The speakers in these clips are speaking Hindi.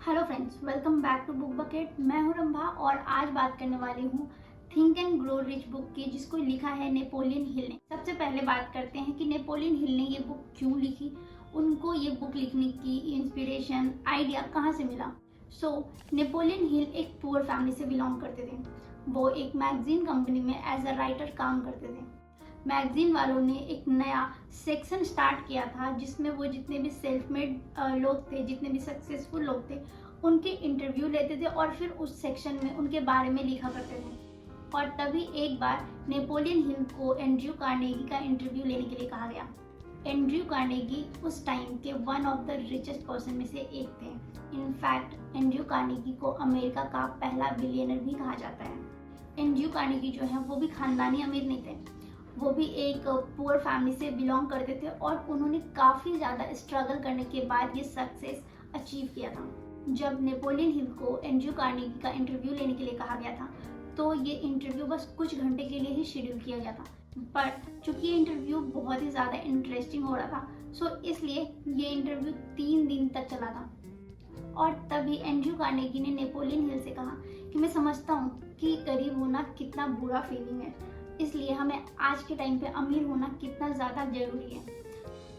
Hello friends, welcome back to Book Bucket. मैं हूं रंभा और आज बात करने वाली हूं Think and Grow Rich book की, जिसको लिखा है नेपोलियन हिल ने। सबसे पहले बात करते हैं कि नेपोलियन हिल ने ये बुक क्यों लिखी, उनको ये बुक लिखने की इंस्पिरेशन, आइडिया कहाँ से मिला। नेपोलियन हिल एक पुअर फैमिली से बिलोंग करते थे। वो एक मैगजीन कंपनी में एज अ राइटर काम करते थे। मैगजीन वालों ने एक नया सेक्शन स्टार्ट किया था जिसमें वो जितने भी सेल्फ मेड लोग थे, जितने भी सक्सेसफुल लोग थे, उनके इंटरव्यू लेते थे और फिर उस सेक्शन में उनके बारे में लिखा करते थे। और तभी एक बार नेपोलियन हिल को एंड्रयू कार्नेगी का इंटरव्यू लेने के लिए कहा गया। एंड्रयू कार्नेगी उस टाइम के one of the richest person में से एक थे। इनफैक्ट एंड्रयू कार्नेगी को अमेरिका का पहला बिलियनर भी कहा जाता है। एंड्रयू कार्नेगी जो है वो भी खानदानी अमीर नहीं थे, वो भी एक पुअर फैमिली से बिलोंग करते थे और उन्होंने काफ़ी ज़्यादा स्ट्रगल करने के बाद ये सक्सेस अचीव किया था। जब नेपोलियन हिल को एंड्रयू कार्नेगी का इंटरव्यू लेने के लिए कहा गया था तो ये इंटरव्यू बस कुछ घंटे के लिए ही शेड्यूल किया गया था, बट चूंकि ये इंटरव्यू बहुत ही ज़्यादा इंटरेस्टिंग हो रहा था इसलिए ये इंटरव्यू 3 दिन तक चला था। और तभी एंड्रयू कार्नेगी ने नेपोलियन हिल से कहा कि मैं समझता हूँ कि गरीब होना कितना बुरा फीलिंग है, इसलिए हमें आज के टाइम पे अमीर होना कितना ज़्यादा ज़रूरी है।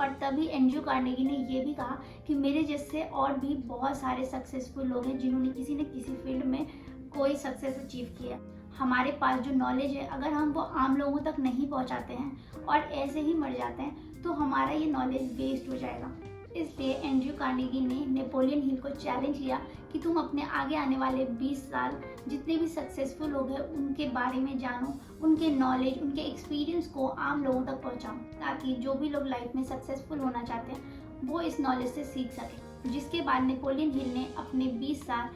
और तभी एंड्रयू कार्नेगी ने ये भी कहा कि मेरे जैसे और भी बहुत सारे सक्सेसफुल लोग हैं जिन्होंने किसी न किसी फील्ड में कोई सक्सेस अचीव किया। हमारे पास जो नॉलेज है, अगर हम वो आम लोगों तक नहीं पहुंचाते हैं और ऐसे ही मर जाते हैं तो हमारा ये नॉलेज वेस्ट हो जाएगा। इसलिए एंड्रयू कार्नेगी ने नेपोलियन हिल को चैलेंज किया कि तुम अपने आगे आने वाले 20 साल जितने भी सक्सेसफुल लोग हैं उनके बारे में जानो, उनके नॉलेज, उनके एक्सपीरियंस को आम लोगों तक पहुंचाओ, ताकि जो भी लोग लाइफ में सक्सेसफुल होना चाहते हैं वो इस नॉलेज से सीख सकें। जिसके बाद नेपोलियन हिल ने अपने 20 साल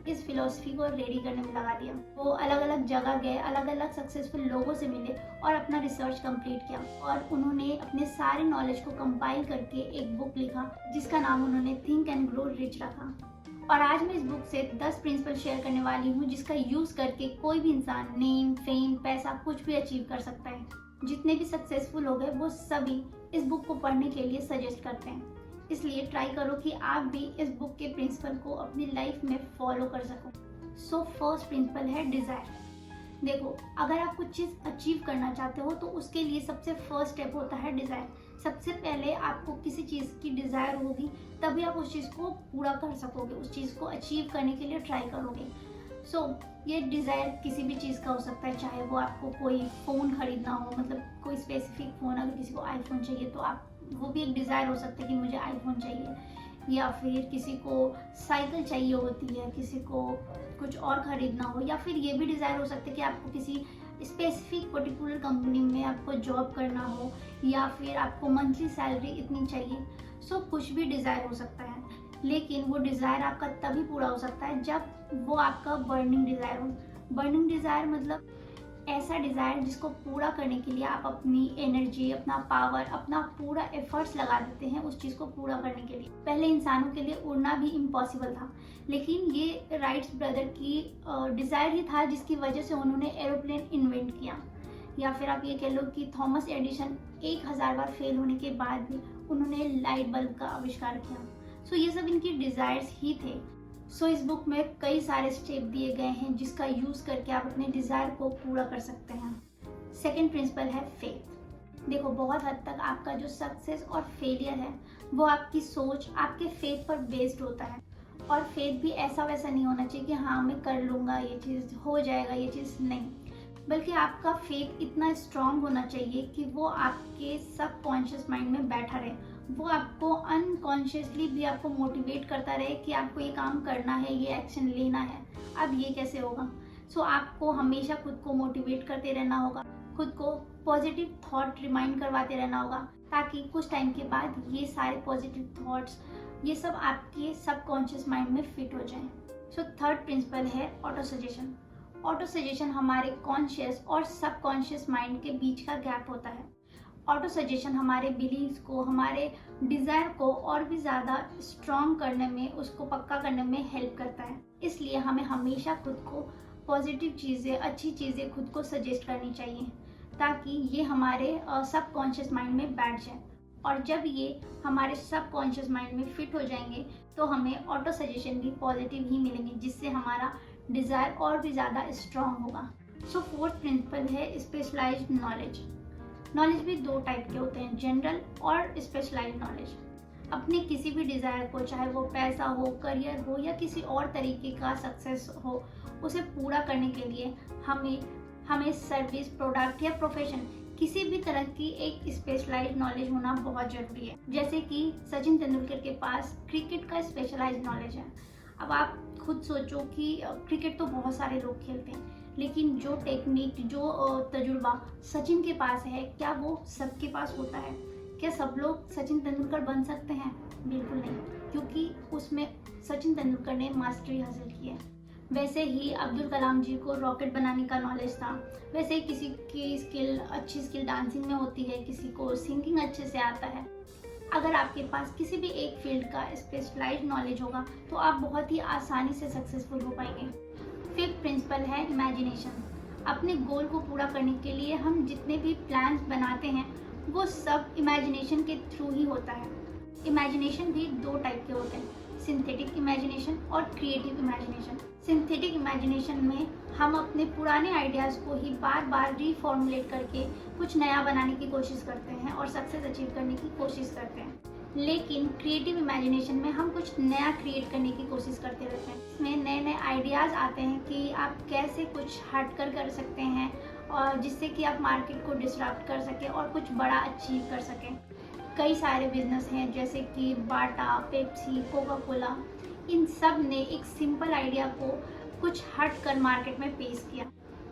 इस फिलॉसफी को रेडी करने में लगा दिया। वो अलग अलग जगह गए, अलग अलग सक्सेसफुल लोगों से मिले और अपना रिसर्च कंप्लीट किया और उन्होंने अपने सारे नॉलेज को कंपाइल करके एक बुक लिखा जिसका नाम उन्होंने थिंक एंड ग्रो रिच रखा। और आज मैं इस बुक से 10 प्रिंसिपल शेयर करने वाली हूँ जिसका यूज करके कोई भी इंसान नेम, फेम, पैसा कुछ भी अचीव कर सकता है। जितने भी सक्सेसफुल लोग हैं वो सभी इस बुक को पढ़ने के लिए सजेस्ट करते हैं, इसलिए ट्राई करो कि आप भी इस बुक के प्रिंसिपल को अपनी लाइफ में फॉलो कर सको। फर्स्ट प्रिंसिपल है डिजायर। देखो, अगर आप कुछ चीज़ अचीव करना चाहते हो तो उसके लिए सबसे फर्स्ट स्टेप होता है डिज़ायर। सबसे पहले आपको किसी चीज़ की डिज़ायर होगी तभी आप उस चीज़ को पूरा कर सकोगे, उस चीज़ को अचीव करने के लिए ट्राई करोगे। ये डिज़ायर किसी भी चीज़ का हो सकता है, चाहे वो आपको कोई फ़ोन खरीदना हो, मतलब कोई स्पेसिफिक फ़ोन, अगर किसी को आईफोन चाहिए तो आप वो भी एक डिज़ायर हो सकता है कि मुझे आईफोन चाहिए, या फिर किसी को साइकिल चाहिए होती है, किसी को कुछ और खरीदना हो, या फिर ये भी डिज़ायर हो सकता है कि आपको किसी स्पेसिफिक पर्टिकुलर कंपनी में आपको जॉब करना हो, या फिर आपको मंथली सैलरी इतनी चाहिए। कुछ भी डिज़ायर हो सकता है, लेकिन वो डिज़ायर आपका तभी पूरा हो सकता है जब वो आपका बर्निंग डिज़ायर हो। बर्निंग डिज़ायर मतलब ऐसा डिज़ायर जिसको पूरा करने के लिए आप अपनी एनर्जी, अपना पावर, अपना पूरा एफर्ट्स लगा देते हैं उस चीज़ को पूरा करने के लिए। पहले इंसानों के लिए उड़ना भी इम्पॉसिबल था, लेकिन ये राइट्स ब्रदर की डिज़ायर ही था जिसकी वजह से उन्होंने एरोप्लेन इन्वेंट किया। या फिर आप ये कह लो कि थॉमस एडिसन 1000 बार फेल होने के बाद भी उन्होंने लाइट बल्ब का आविष्कार किया। ये सब इनकी डिज़ायर्स ही थे। इस बुक में कई सारे स्टेप दिए गए हैं जिसका यूज करके आप अपने डिजायर को पूरा कर सकते हैं। सेकंड प्रिंसिपल है फेथ। देखो, बहुत हद तक आपका जो सक्सेस और फेलियर है वो आपकी सोच, आपके फेथ पर बेस्ड होता है। और फेथ भी ऐसा वैसा नहीं होना चाहिए कि हाँ मैं कर लूँगा, ये चीज़ हो जाएगा, ये चीज़ नहीं, बल्कि आपका फेथ इतना स्ट्रांग होना चाहिए कि वो आपके सबकॉन्शियस माइंड में बैठा रहे, वो आपको अनकॉन्शियसली भी आपको मोटिवेट करता रहे कि आपको ये काम करना है, ये एक्शन लेना है। अब ये कैसे होगा? आपको हमेशा खुद को मोटिवेट करते रहना होगा, खुद को पॉजिटिव थॉट रिमाइंड करवाते रहना होगा, ताकि कुछ टाइम के बाद ये सारे पॉजिटिव थॉट्स, ये सब आपके सबकॉन्शियस माइंड में फिट हो जाएं। थर्ड प्रिंसिपल है ऑटो सजेशन। ऑटो सजेशन हमारे कॉन्शियस और सबकॉन्शियस माइंड के बीच का गैप होता है। ऑटो सजेशन हमारे बिलीव्स को, हमारे डिज़ायर को और भी ज़्यादा स्ट्रॉन्ग करने में, उसको पक्का करने में हेल्प करता है। इसलिए हमें हमेशा खुद को पॉजिटिव चीज़ें, अच्छी चीज़ें खुद को सजेस्ट करनी चाहिए, ताकि ये हमारे सबकॉन्शियस माइंड में बैठ जाए। और जब ये हमारे सबकॉन्शियस माइंड में फिट हो जाएंगे तो हमें ऑटो सजेशन भी पॉजिटिव ही मिलेंगे, जिससे हमारा डिज़ायर और भी ज़्यादा स्ट्रॉन्ग होगा। सो फोर्थ प्रिंसिपल है स्पेशलाइज्ड नॉलेज। नॉलेज भी दो टाइप के होते हैं, जनरल और स्पेशलाइज्ड नॉलेज। अपने किसी भी डिज़ायर को, चाहे वो पैसा हो, करियर हो या किसी और तरीके का सक्सेस हो, उसे पूरा करने के लिए हमें सर्विस, प्रोडक्ट या प्रोफेशन, किसी भी तरह की एक स्पेशलाइज्ड नॉलेज होना बहुत ज़रूरी है। जैसे कि सचिन तेंदुलकर के पास क्रिकेट का स्पेशलाइज्ड नॉलेज है। अब आप खुद सोचो कि क्रिकेट तो बहुत सारे लोग खेलते हैं, लेकिन जो टेक्निक, जो तजुर्बा सचिन के पास है, क्या वो सबके पास होता है? क्या सब लोग सचिन तेंदुलकर बन सकते हैं? बिल्कुल नहीं, क्योंकि उसमें सचिन तेंदुलकर ने मास्टरी हासिल की है। वैसे ही अब्दुल कलाम जी को रॉकेट बनाने का नॉलेज था। वैसे ही किसी की अच्छी स्किल डांसिंग में होती है, किसी को सिंगिंग अच्छे से आता है। अगर आपके पास किसी भी एक फील्ड का स्पेशलाइज्ड नॉलेज होगा तो आप बहुत ही आसानी से सक्सेसफुल हो पाएंगे। फिफ्थ प्रिंसिपल है इमेजिनेशन। अपने गोल को पूरा करने के लिए हम जितने भी प्लान्स बनाते हैं वो सब इमेजिनेशन के थ्रू ही होता है। इमेजिनेशन भी दो टाइप के होते हैं, सिंथेटिक इमेजिनेशन और क्रिएटिव इमेजिनेशन। सिंथेटिक इमेजिनेशन में हम अपने पुराने आइडियाज़ को ही बार बार रीफॉर्मुलेट करके कुछ नया बनाने की कोशिश करते हैं और सक्सेस अचीव करने की कोशिश करते हैं। लेकिन क्रिएटिव इमेजिनेशन में हम कुछ नया क्रिएट करने की कोशिश करते रहते हैं। इसमें नए नए आइडियाज़ आते हैं कि आप कैसे कुछ हटकर कर सकते हैं और जिससे कि आप मार्केट को डिसरप्ट कर सकें और कुछ बड़ा अचीव कर सकें। कई सारे बिजनेस हैं जैसे कि बाटा, पेप्सी, कोका कोला, इन सब ने एक सिंपल आइडिया को कुछ हट कर मार्केट में पेश किया।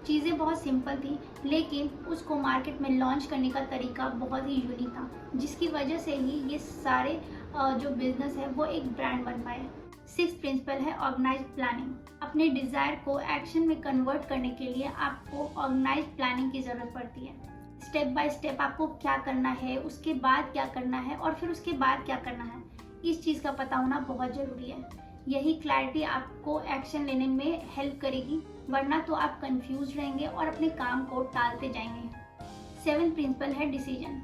चीज़ें बहुत सिंपल थी, लेकिन उसको मार्केट में लॉन्च करने का तरीका बहुत ही यूनिक था, जिसकी वजह से ही ये सारे जो बिजनेस है वो एक ब्रांड बन पाए। सिक्स प्रिंसिपल है ऑर्गेनाइज्ड प्लानिंग। अपने डिज़ायर को एक्शन में कन्वर्ट करने के लिए आपको ऑर्गेनाइज्ड प्लानिंग की ज़रूरत पड़ती है। स्टेप बाय स्टेप आपको क्या करना है, उसके बाद क्या करना है और फिर उसके बाद क्या करना है, इस चीज़ का पता होना बहुत ज़रूरी है। यही क्लैरिटी आपको एक्शन लेने में हेल्प करेगी, वरना तो आप कंफ्यूज रहेंगे और अपने काम को टालते जाएंगे। सेवेंथ प्रिंसिपल है डिसीजन।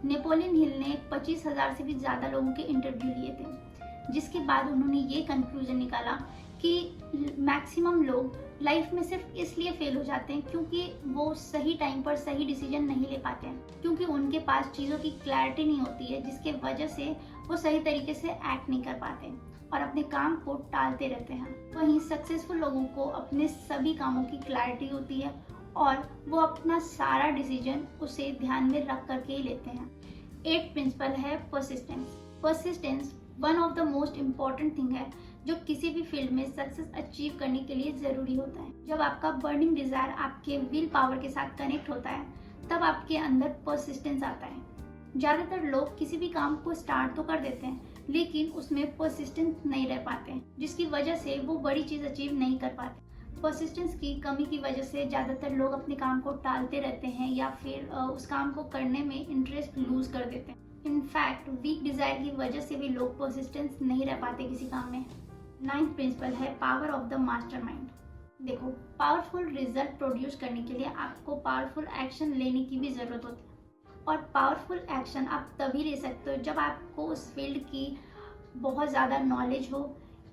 नेपोलियन हिल ने 25,000 से भी ज़्यादा लोगों के इंटरव्यू लिए थे, जिसके बाद उन्होंने ये कंक्लूजन निकाला कि मैक्सिमम लोग लाइफ में सिर्फ इसलिए फेल हो जाते हैं क्योंकि वो सही टाइम पर सही डिसीजन नहीं ले पाते हैं, क्योंकि उनके पास चीज़ों की क्लैरिटी नहीं होती है, जिसके वजह से वो सही तरीके से एक्ट नहीं कर पाते और अपने काम को टालते रहते हैं। वहीं सक्सेसफुल लोगों को अपने सभी कामों की क्लैरिटी होती है और वो अपना सारा डिसीजन उसे ध्यान में रख करके ही लेते हैं। एट प्रिंसिपल है persistence. Persistence one of the most important thing है जो किसी भी फील्ड में सक्सेस अचीव करने के लिए ज़रूरी होता है। जब आपका बर्निंग डिज़ायर आपके विल पावर के साथ कनेक्ट होता है, तब आपके अंदर परसिस्टेंस आता है। ज़्यादातर लोग किसी भी काम को स्टार्ट तो कर देते हैं, लेकिन उसमें परसिस्टेंस नहीं रह पाते हैं, जिसकी वजह से वो बड़ी चीज़ अचीव नहीं कर पाते। परसिस्टेंस की कमी की वजह से ज़्यादातर लोग अपने काम को टालते रहते हैं या फिर उस काम को करने में इंटरेस्ट लूज कर देते हैं। इनफैक्ट वीक डिज़ायर की वजह से भी लोग परसिस्टेंस नहीं रह पाते किसी काम में। नाइन्थ प्रिंसिपल है पावर ऑफ द मास्टरमाइंड। देखो, पावरफुल रिजल्ट प्रोड्यूस करने के लिए आपको पावरफुल एक्शन लेने की भी ज़रूरत होती है, और पावरफुल एक्शन आप तभी ले सकते हो जब आपको उस फील्ड की बहुत ज़्यादा नॉलेज हो,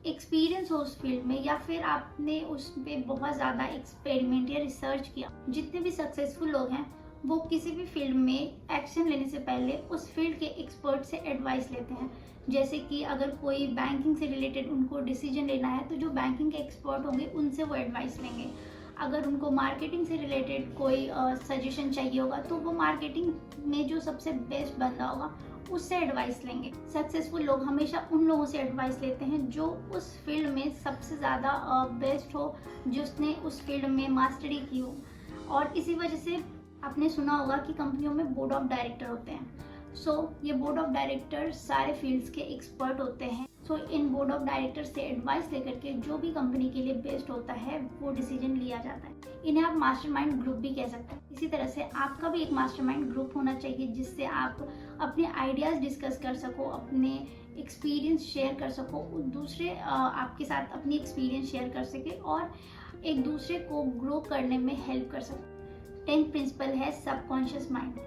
एक्सपीरियंस हो उस फील्ड में, या फिर आपने उस पर बहुत ज़्यादा एक्सपेरिमेंट या रिसर्च किया। जितने भी सक्सेसफुल लोग हैं वो किसी भी फील्ड में एक्शन लेने से पहले उस फील्ड के एक्सपर्ट से एडवाइस लेते हैं। जैसे कि अगर कोई बैंकिंग से रिलेटेड उनको डिसीजन लेना है तो जो बैंकिंग के एक्सपर्ट होंगे उनसे वो एडवाइस लेंगे। अगर उनको मार्केटिंग से रिलेटेड कोई सजेशन चाहिए होगा तो वो मार्केटिंग में जो सबसे बेस्ट बंदा होगा उससे एडवाइस लेंगे। सक्सेसफुल लोग हमेशा उन लोगों से एडवाइस लेते हैं जो उस फील्ड में सबसे ज़्यादा बेस्ट हो, जिसने उस फील्ड में मास्टरी की हो। और इसी वजह से आपने सुना होगा कि कंपनियों में बोर्ड ऑफ डायरेक्टर होते हैं। ये बोर्ड ऑफ डायरेक्टर सारे फील्ड्स के एक्सपर्ट होते हैं। इन बोर्ड ऑफ डायरेक्टर से एडवाइस लेकर के जो भी कंपनी के लिए बेस्ट होता है वो डिसीजन लिया जाता है। इन्हें आप मास्टरमाइंड ग्रुप भी कह सकते हैं। इसी तरह से आपका भी एक मास्टरमाइंड ग्रुप होना चाहिए जिससे आप अपने आइडियाज़ डिस्कस कर सको, अपने एक्सपीरियंस शेयर कर सको, दूसरे आपके साथ अपनी एक्सपीरियंस शेयर कर सके और एक दूसरे को ग्रो करने में हेल्प कर सको। 10th प्रिंसिपल है सबकॉन्शियस माइंड।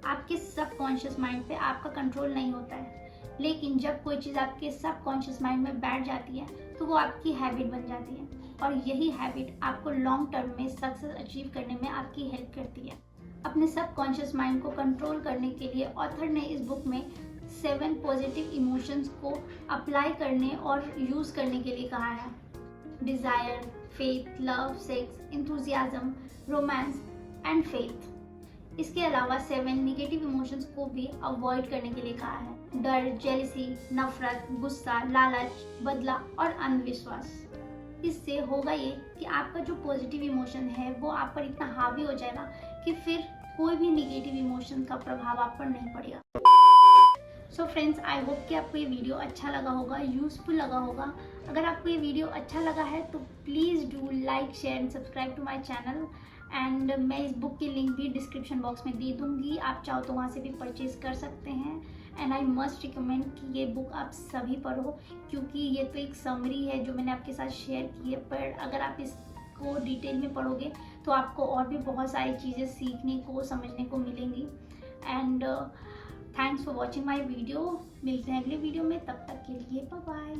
आपके सबकॉन्शियस माइंड पे आपका कंट्रोल नहीं होता है। लेकिन जब कोई चीज़ आपके सबकॉन्शियस माइंड में बैठ जाती है तो वो आपकी हैबिट बन जाती है, और यही हैबिट आपको लॉन्ग टर्म में सक्सेस अचीव करने में आपकी हेल्प करती है। अपने सबकॉन्शियस माइंड को कंट्रोल करने के लिए ऑथर ने इस बुक में 7 पॉजिटिव इमोशंस को अप्लाई करने और यूज़ करने के लिए कहा है। Desire, faith, love, sex, enthusiasm, romance and faith. इसके अलावा 7 निगेटिव इमोशंस को भी अवॉइड करने के लिए कहा है। डर, जेलसी, नफरत, गुस्सा, लालच, बदला और अंधविश्वास। इससे होगा ये कि आपका जो पॉजिटिव इमोशन है वो आप पर इतना हावी हो जाएगा कि फिर कोई भी निगेटिव इमोशन का प्रभाव आप पर नहीं पड़ेगा। सो फ्रेंड्स, आई होप कि आपको ये वीडियो अच्छा लगा होगा, यूजफुल लगा होगा। अगर आपको ये वीडियो अच्छा लगा है तो please do like, share and subscribe to my channel. And मैं इस बुक की लिंक भी डिस्क्रिप्शन बॉक्स में दे दूँगी, आप चाहो तो वहाँ से भी परचेज़ कर सकते हैं। एंड आई मस्ट रिकमेंड कि ये बुक आप सभी पढ़ो, क्योंकि ये तो एक समरी है जो मैंने आपके साथ शेयर की है, पर अगर आप इसको डिटेल में पढ़ोगे तो आपको और भी बहुत सारी चीज़ें सीखने को, समझने को मिलेंगी। And thanks for watching my video. मिलते हैं अगले वीडियो में, तब तक के लिए बाय बाय।